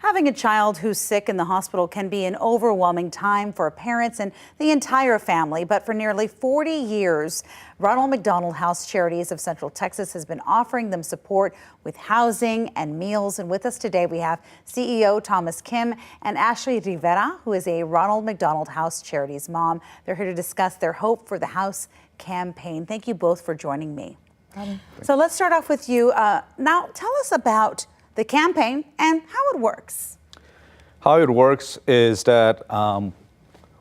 Having a child who's sick in the hospital can be an overwhelming time for parents and the entire family. But for nearly 40 years, Ronald McDonald House Charities of Central Texas has been offering them support with housing and meals. And with us today, we have CEO Thomas Kim and Ashley Rivera, who is a Ronald McDonald House Charities mom. They're here to discuss their hope for the house campaign. Thank you both for joining me. So let's start off with you. Now, tell us about the campaign and how it works. How it works is that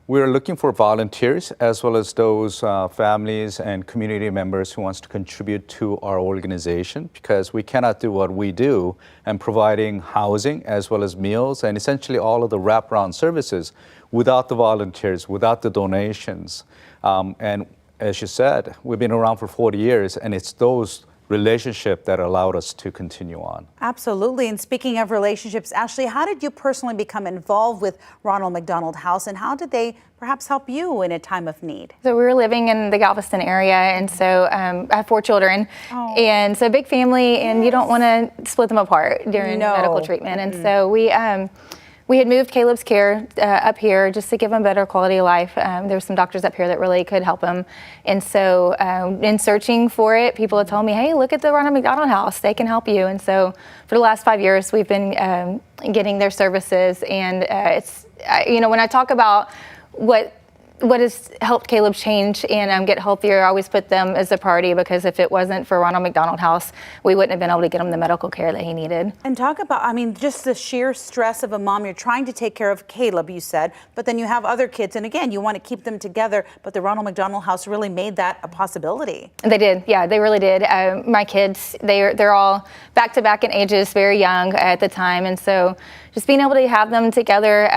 we're looking for volunteers as well as those families and community members who wants to contribute to our organization, because we cannot do what we do and providing housing as well as meals and essentially all of the wraparound services without the volunteers, without the donations. And as you said, we've been around for 40 years, and it's those relationship that allowed us to continue on. Absolutely. And speaking of relationships, Ashley, how did you personally become involved with Ronald McDonald House, and how did they perhaps help you in a time of need? So we were living in the Galveston area, and so I have 4 children, and so big family, and you don't want to split them apart during medical treatment. And so we had moved Caleb's care up here just to give him better quality of life. There were some doctors up here that really could help him. And so in searching for it, people had told me, hey, look at the Ronald McDonald House. They can help you. And so for the last 5 years, we've been getting their services. And it's, when I talk about what has helped Caleb change and get healthier, I always put them as a priority, because if it wasn't for Ronald McDonald House, we wouldn't have been able to get him the medical care that he needed. And talk about, just the sheer stress of a mom. You're trying to take care of Caleb, you said, but then you have other kids. And again, you want to keep them together, but the Ronald McDonald House really made that a possibility. They did. Yeah, they really did. My kids, they're all back to back in ages, very young at the time. And so just being able to have them together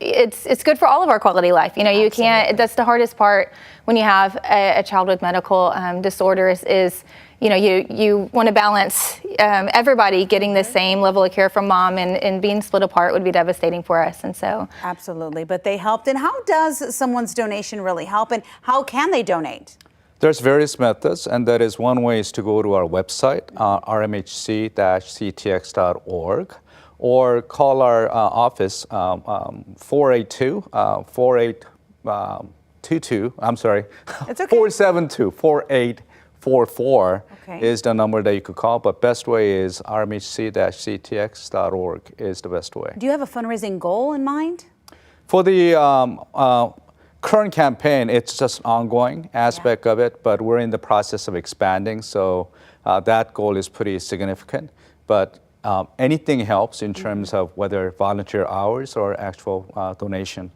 it's good for all of our quality of life. You can't, that's the hardest part when you have a child with medical disorders is, you want to balance everybody getting the same level of care from mom, and being split apart would be devastating for us. And so. Absolutely. But they helped. And how does someone's donation really help, and how can they donate? There's various methods, and that is one way is to go to our website, rmhc-ctx.org. or call our office, 482-4822, I'm sorry, it's okay. 472-4844 is the number that you could call, but best way is rmhc-ctx.org is the best way. Do you have a fundraising goal in mind? For the current campaign, it's just an ongoing aspect of it, but we're in the process of expanding, so that goal is pretty significant. But anything helps in terms of whether volunteer hours or actual donation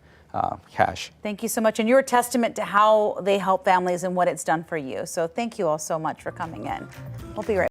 cash. Thank you so much. And you're a testament to how they help families and what it's done for you. So thank you all so much for coming in. We'll be right back.